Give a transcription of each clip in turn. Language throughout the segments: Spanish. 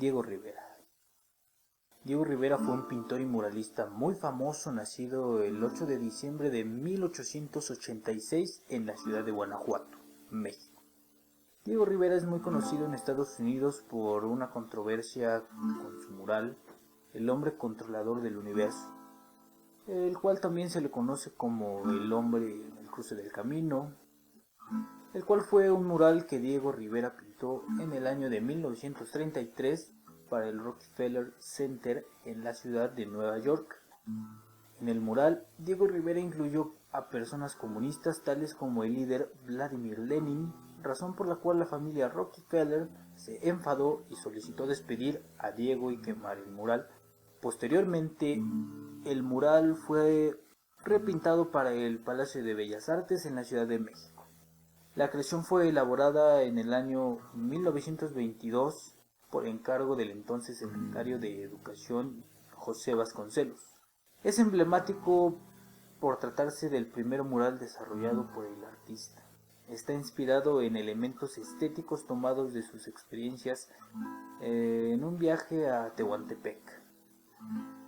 Diego Rivera. Diego Rivera fue un pintor y muralista muy famoso, nacido el 8 de diciembre de 1886 en la ciudad de Guanajuato, México. Diego Rivera es muy conocido en Estados Unidos por una controversia con su mural El hombre controlador del universo, el cual también se le conoce como El hombre en el cruce del camino, el cual fue un mural que Diego Rivera pintó en el año de 1933 para el Rockefeller Center en la ciudad de Nueva York. En el mural, Diego Rivera incluyó a personas comunistas tales como el líder Vladimir Lenin, razón por la cual la familia Rockefeller se enfadó y solicitó despedir a Diego y quemar el mural. Posteriormente, el mural fue repintado para el Palacio de Bellas Artes en la Ciudad de México. La creación fue elaborada en el año 1922 por encargo del entonces secretario de Educación José Vasconcelos. Es emblemático por tratarse del primer mural desarrollado por el artista. Está inspirado en elementos estéticos tomados de sus experiencias en un viaje a Tehuantepec.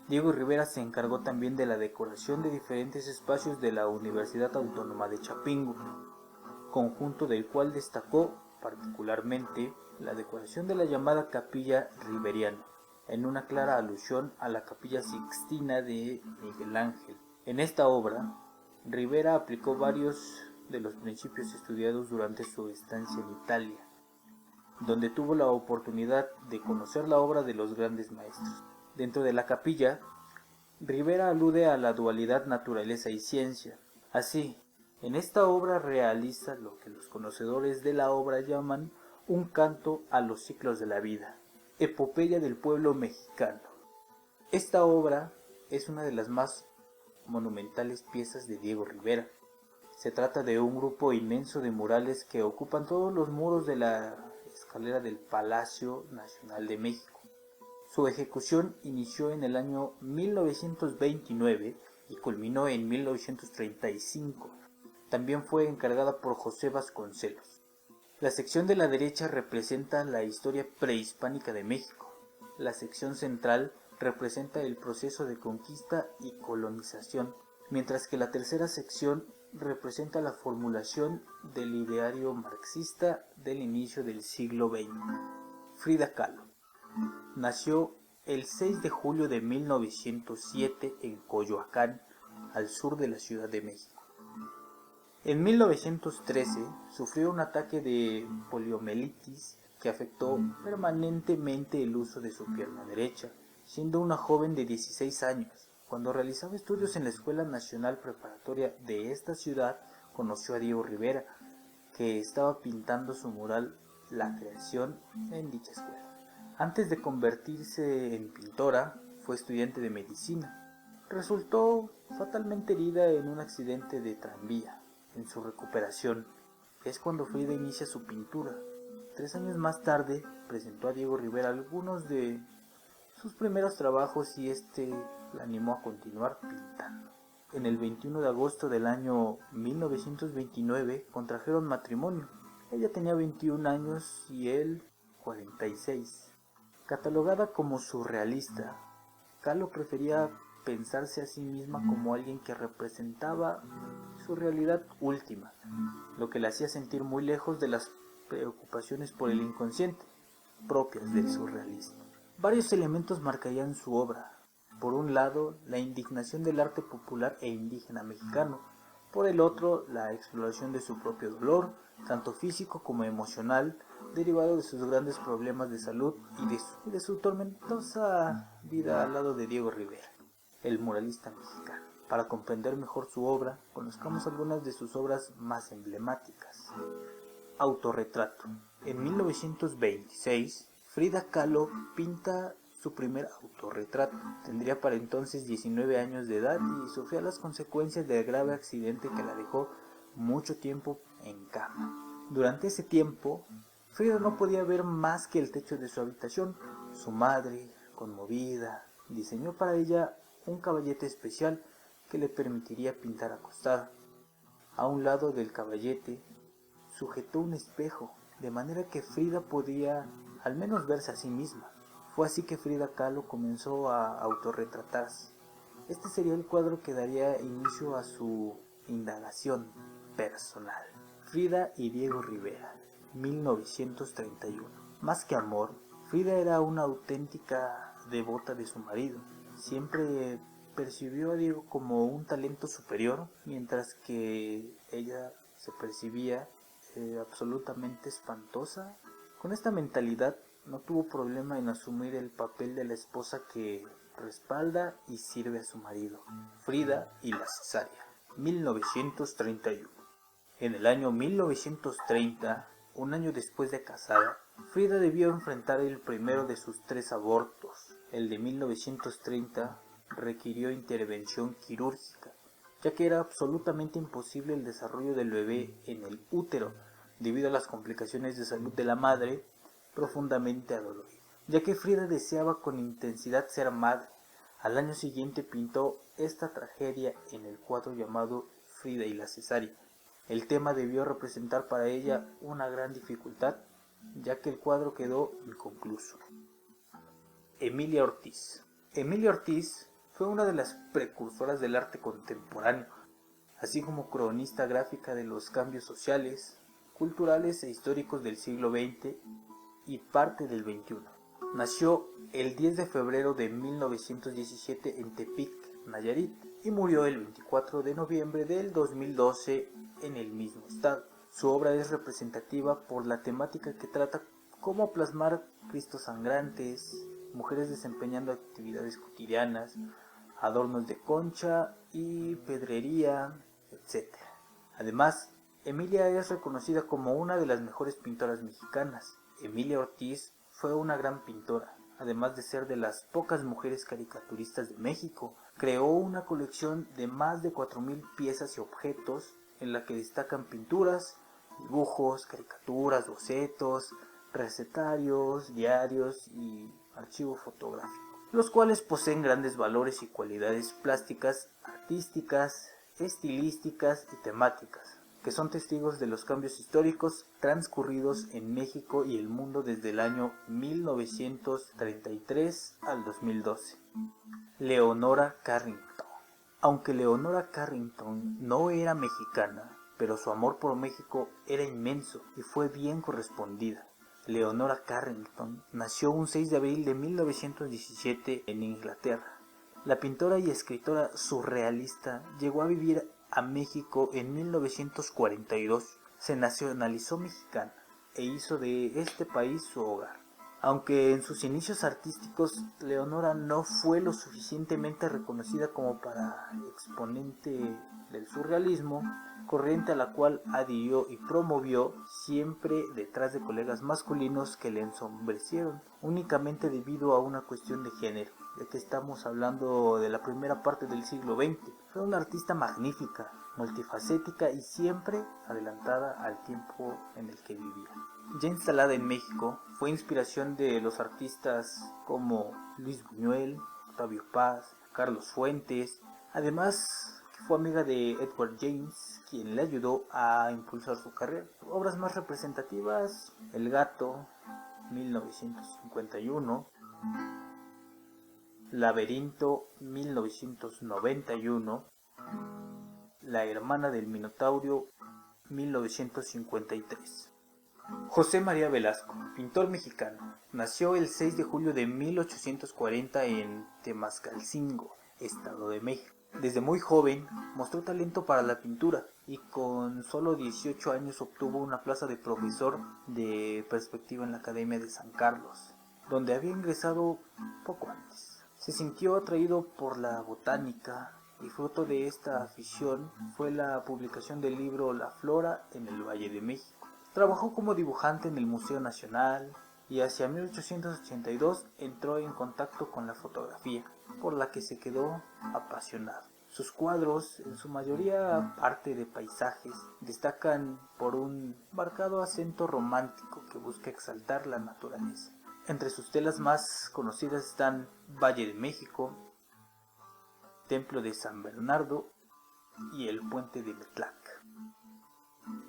Diego Rivera se encargó también de la decoración de diferentes espacios de la Universidad Autónoma de Chapingo, conjunto del cual destacó particularmente la decoración de la llamada Capilla Riveriana, en una clara alusión a la Capilla Sixtina de Miguel Ángel. En esta obra, Rivera aplicó varios de los principios estudiados durante su estancia en Italia, donde tuvo la oportunidad de conocer la obra de los grandes maestros. Dentro de la capilla, Rivera alude a la dualidad naturaleza y ciencia. Así, en esta obra realiza lo que los conocedores de la obra llaman un canto a los ciclos de la vida, epopeya del pueblo mexicano. Esta obra es una de las más monumentales piezas de Diego Rivera. Se trata de un grupo inmenso de murales que ocupan todos los muros de la escalera del Palacio Nacional de México. Su ejecución inició en el año 1929 y culminó en 1935. También fue encargada por José Vasconcelos. La sección de la derecha representa la historia prehispánica de México. La sección central representa el proceso de conquista y colonización, mientras que la tercera sección representa la formulación del ideario marxista del inicio del siglo XX. Frida Kahlo nació el 6 de julio de 1907 en Coyoacán, al sur de la Ciudad de México. En 1913 sufrió un ataque de poliomielitis que afectó permanentemente el uso de su pierna derecha, siendo una joven de 16 años. Cuando realizaba estudios en la Escuela Nacional Preparatoria de esta ciudad, conoció a Diego Rivera, que estaba pintando su mural La Creación en dicha escuela. Antes de convertirse en pintora, fue estudiante de medicina. Resultó fatalmente herida en un accidente de tranvía. En su recuperación es cuando Frida inicia su pintura. 3 años más tarde presentó a Diego Rivera algunos de sus primeros trabajos y este la animó a continuar pintando. En el 21 de agosto del año 1929 contrajeron matrimonio. Ella tenía 21 años y él 46. Catalogada como surrealista, Kahlo prefería pensarse a sí misma como alguien que representaba su realidad última, lo que la hacía sentir muy lejos de las preocupaciones por el inconsciente, propias del surrealismo. Varios elementos marcarían su obra. Por un lado, la indignación del arte popular e indígena mexicano. Por el otro, la exploración de su propio dolor, tanto físico como emocional, derivado de sus grandes problemas de salud y de su tormentosa vida al lado de Diego Rivera, el muralista mexicano. Para comprender mejor su obra, conozcamos algunas de sus obras más emblemáticas. Autorretrato. En 1926, Frida Kahlo pinta su primer autorretrato. Tendría para entonces 19 años de edad y sufría las consecuencias del grave accidente que la dejó mucho tiempo en cama. Durante ese tiempo, Frida no podía ver más que el techo de su habitación. Su madre, conmovida, diseñó para ella un caballete especial que le permitiría pintar acostada. A un lado del caballete sujetó un espejo, de manera que Frida podía al menos verse a sí misma. Fue así que Frida Kahlo comenzó a autorretratarse. Este sería el cuadro que daría inicio a su indagación personal. Frida y Diego Rivera, 1931. Más que amor, Frida era una auténtica devota de su marido. Siempre percibió a Diego como un talento superior, mientras que ella se percibía absolutamente espantosa. Con esta mentalidad no tuvo problema en asumir el papel de la esposa que respalda y sirve a su marido. Frida y la cesárea, 1931. En el año 1930, un año después de casada, Frida debió enfrentar el primero de sus 3 abortos. El de 1930 requirió intervención quirúrgica, ya que era absolutamente imposible el desarrollo del bebé en el útero, debido a las complicaciones de salud de la madre, profundamente adolorida. Ya que Frida deseaba con intensidad ser madre, al año siguiente pintó esta tragedia en el cuadro llamado Frida y la cesárea. El tema debió representar para ella una gran dificultad, ya que el cuadro quedó inconcluso. Emilia Ortiz. Emilia Ortiz fue una de las precursoras del arte contemporáneo, así como cronista gráfica de los cambios sociales, culturales e históricos del siglo XX y parte del XXI. Nació el 10 de febrero de 1917 en Tepic, Nayarit, y murió el 24 de noviembre del 2012 en el mismo estado. Su obra es representativa por la temática que trata, cómo plasmar cristos sangrantes, mujeres desempeñando actividades cotidianas, adornos de concha y pedrería, etc. Además, Emilia es reconocida como una de las mejores pintoras mexicanas. Emilia Ortiz fue una gran pintora, además de ser de las pocas mujeres caricaturistas de México. Creó una colección de más de 4,000 piezas y objetos, en la que destacan pinturas, dibujos, caricaturas, bocetos, recetarios, diarios y archivo fotográfico, los cuales poseen grandes valores y cualidades plásticas, artísticas, estilísticas y temáticas, que son testigos de los cambios históricos transcurridos en México y el mundo desde el año 1933 al 2012. Leonora Carrington. Aunque Leonora Carrington no era mexicana, pero su amor por México era inmenso y fue bien correspondida. Leonora Carrington nació un 6 de abril de 1917 en Inglaterra. La pintora y escritora surrealista llegó a vivir a México en 1942. Se nacionalizó mexicana e hizo de este país su hogar. Aunque en sus inicios artísticos Leonora no fue lo suficientemente reconocida como para exponente del surrealismo, corriente a la cual adhirió y promovió, siempre detrás de colegas masculinos que le ensombrecieron, únicamente debido a una cuestión de género, ya que estamos hablando de la primera parte del siglo XX. Fue una artista magnífica, multifacética y siempre adelantada al tiempo en el que vivía. Ya instalada en México, fue inspiración de los artistas como Luis Buñuel, Octavio Paz, Carlos Fuentes. Además, fue amiga de Edward James, quien le ayudó a impulsar su carrera. Obras más representativas: El gato, 1951, Laberinto, 1991, La hermana del Minotauro, 1953. José María Velasco, pintor mexicano, nació el 6 de julio de 1840 en Temascalcingo, Estado de México. Desde muy joven mostró talento para la pintura y con solo 18 años obtuvo una plaza de profesor de perspectiva en la Academia de San Carlos, donde había ingresado poco antes. Se sintió atraído por la botánica y fruto de esta afición fue la publicación del libro La Flora en el Valle de México. Trabajó como dibujante en el Museo Nacional y hacia 1882 entró en contacto con la fotografía, por la que se quedó apasionado. Sus cuadros, en su mayoría arte de paisajes, destacan por un marcado acento romántico que busca exaltar la naturaleza. Entre sus telas más conocidas están Valle de México, Templo de San Bernardo y el Puente de Metlac.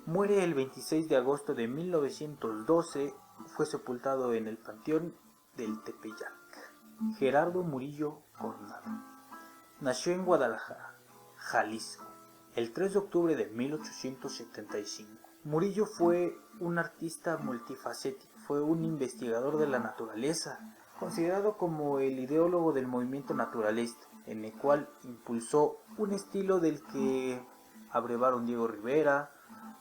Muere el 26 de agosto de 1912, fue sepultado en el Panteón del Tepeyac. Gerardo Murillo Coronado nació en Guadalajara, Jalisco, el 3 de octubre de 1875. Murillo fue un artista multifacético, fue un investigador de la naturaleza, considerado como el ideólogo del movimiento naturalista, en el cual impulsó un estilo del que abrevaron Diego Rivera,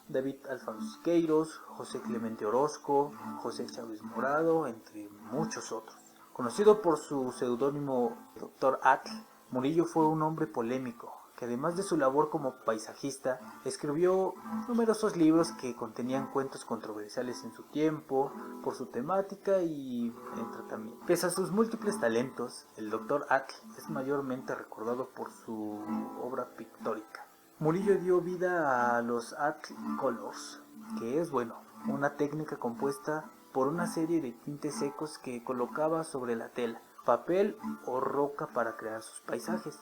David Alfonso Siqueiros, José Clemente Orozco, José Chávez Morado, entre muchos otros. Conocido por su seudónimo Dr. Atl, Murillo fue un hombre polémico, que además de su labor como paisajista, escribió numerosos libros que contenían cuentos controversiales en su tiempo, por su temática y el tratamiento. Pese a sus múltiples talentos, el Dr. Atl es mayormente recordado por su obra pictórica. Murillo dio vida a los Atl Colors, que es, una técnica compuesta por una serie de tintes secos que colocaba sobre la tela, papel o roca para crear sus paisajes.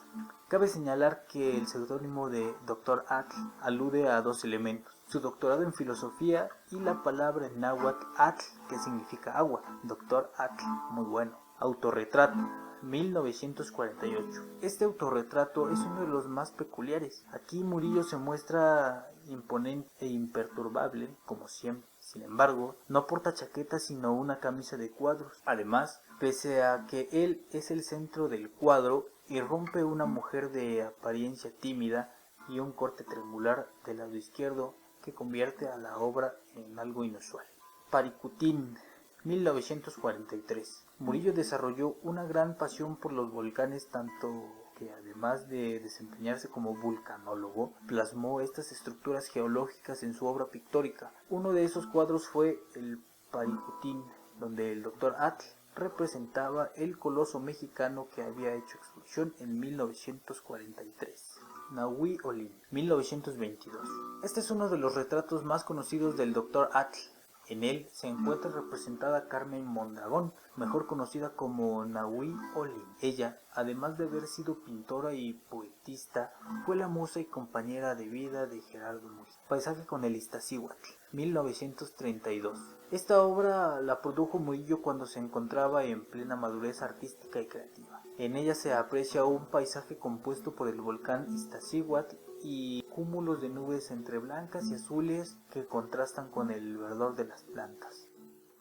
Cabe señalar que el seudónimo de Dr. Atl alude a dos elementos: su doctorado en filosofía y la palabra en náhuatl Atl, que significa agua. Dr. Atl, muy bueno. Autorretrato, 1948. Este autorretrato es uno de los más peculiares. Aquí Murillo se muestra imponente e imperturbable, como siempre. Sin embargo, no porta chaqueta sino una camisa de cuadros. Además, pese a que él es el centro del cuadro, irrumpe una mujer de apariencia tímida y un corte triangular del lado izquierdo que convierte a la obra en algo inusual. Paricutín, 1943. Murillo desarrolló una gran pasión por los volcanes, tanto que además de desempeñarse como vulcanólogo, plasmó estas estructuras geológicas en su obra pictórica. Uno de esos cuadros fue el Paricutín, donde el Dr. Atl representaba el coloso mexicano que había hecho explosión en 1943. Nahui Olin, 1922. Este es uno de los retratos más conocidos del Dr. Atl. En él se encuentra representada Carmen Mondragón, mejor conocida como Nahui Olin. Ella, además de haber sido pintora y poetista, fue la musa y compañera de vida de Gerardo Murillo. Paisaje con el Iztaccíhuatl, 1932. Esta obra la produjo Murillo cuando se encontraba en plena madurez artística y creativa. En ella se aprecia un paisaje compuesto por el volcán Iztaccíhuatl y cúmulos de nubes entre blancas y azules que contrastan con el verdor de las plantas.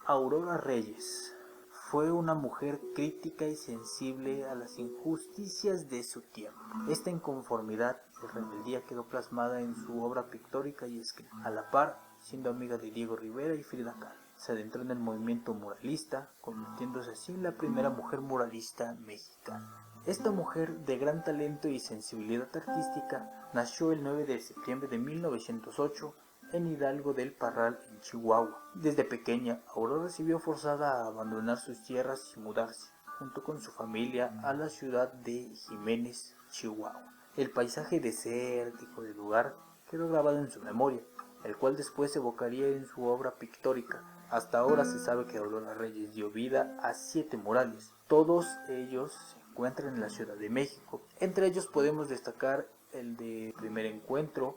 Aurora Reyes fue una mujer crítica y sensible a las injusticias de su tiempo. Esta inconformidad y rebeldía quedó plasmada en su obra pictórica y escrita. A la par, siendo amiga de Diego Rivera y Frida Kahlo, se adentró en el movimiento muralista, convirtiéndose así en la primera mujer muralista mexicana. Esta mujer de gran talento y sensibilidad artística nació el 9 de septiembre de 1908 en Hidalgo del Parral, en Chihuahua. Desde pequeña, Aurora se vio forzada a abandonar sus tierras y mudarse, junto con su familia, a la ciudad de Jiménez, Chihuahua. El paisaje desértico del lugar quedó grabado en su memoria, el cual después evocaría en su obra pictórica. Hasta ahora se sabe que Aurora Reyes dio vida a 7 murales. Todos ellos se encuentran en la Ciudad de México. Entre ellos podemos destacar el de Primer Encuentro,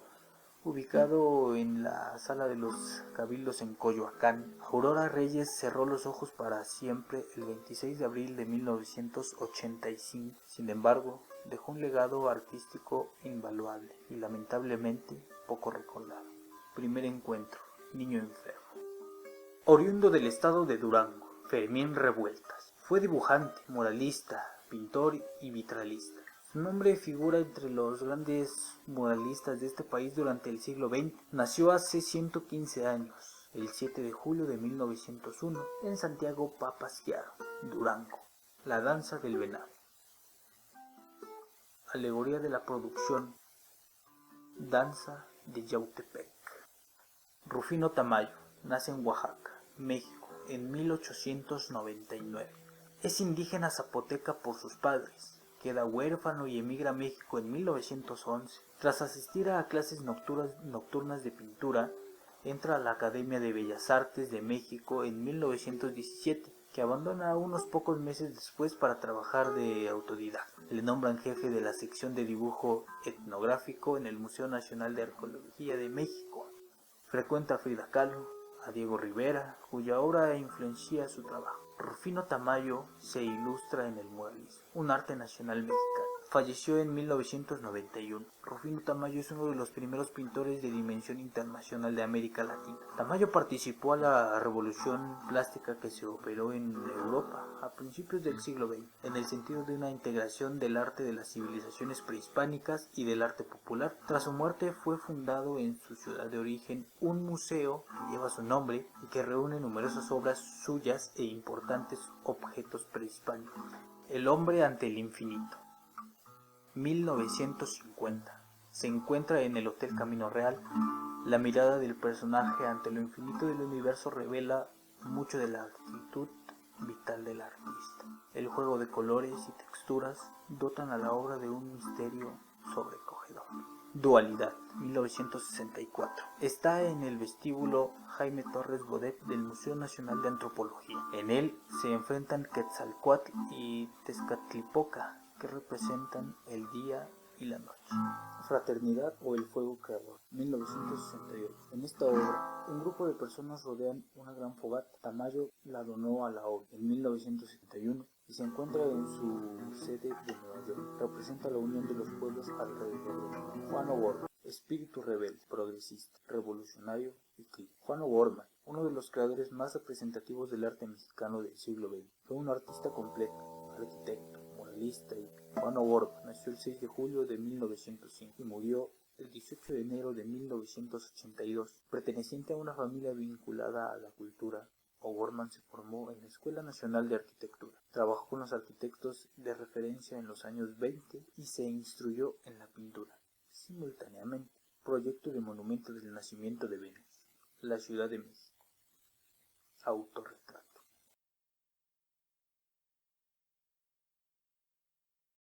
ubicado en la Sala de los Cabildos en Coyoacán. Aurora Reyes cerró los ojos para siempre el 26 de abril de 1985. Sin embargo, dejó un legado artístico invaluable y lamentablemente poco recordado. Primer Encuentro, niño enfermo. Oriundo del estado de Durango, Fermín Revueltas. Fue dibujante, muralista, pintor y vitralista. Su nombre figura entre los grandes muralistas de este país durante el siglo XX. Nació hace 115 años, el 7 de julio de 1901, en Santiago Papasquiaro, Durango. La danza del venado. Alegoría de la producción. Danza de Yautepec. Rufino Tamayo nace en Oaxaca, México, en 1899. Es indígena zapoteca por sus padres. Queda huérfano y emigra a México en 1911. Tras asistir a clases nocturnas de pintura, entra a la Academia de Bellas Artes de México en 1917, que abandona unos pocos meses después para trabajar de autodidacta. Le nombran jefe de la sección de dibujo etnográfico en el Museo Nacional de Arqueología de México. Frecuenta a Frida Kahlo, a Diego Rivera, cuya obra influencia su trabajo. Rufino Tamayo se ilustra en el muralismo, un arte nacional mexicano. Falleció en 1991. Rufino Tamayo es uno de los primeros pintores de dimensión internacional de América Latina. Tamayo participó a la revolución plástica que se operó en Europa a principios del siglo XX, en el sentido de una integración del arte de las civilizaciones prehispánicas y del arte popular. Tras su muerte fue fundado en su ciudad de origen un museo que lleva su nombre y que reúne numerosas obras suyas e importantes objetos prehispánicos. El hombre ante el infinito. 1950. Se encuentra en el Hotel Camino Real. La mirada del personaje ante lo infinito del universo revela mucho de la actitud vital del artista. El juego de colores y texturas dotan a la obra de un misterio sobrecogedor. Dualidad, 1964. Está en el vestíbulo Jaime Torres Bodet del Museo Nacional de Antropología. En él se enfrentan Quetzalcóatl y Tezcatlipoca, que representan el día y la noche. Fraternidad o el fuego creador, 1968. En esta obra, un grupo de personas rodean una gran fogata. Tamayo la donó a la obra en 1971 y se encuentra en su sede de Nueva York. Representa la unión de los pueblos alrededor del mundo. Juan O'Gorman, espíritu rebelde, progresista, revolucionario y crítico. Juan O'Gorman, uno de los creadores más representativos del arte mexicano del siglo XX, fue un artista completo, arquitecto, muralista y Juan O'Gorman nació el 6 de julio de 1905 y murió el 18 de enero de 1982. Perteneciente a una familia vinculada a la cultura, O'Gorman se formó en la Escuela Nacional de Arquitectura. Trabajó con los arquitectos de referencia en los años 20 y se instruyó en la pintura. Simultáneamente, proyecto de monumento del nacimiento de Venus, la Ciudad de México. Autorretrato.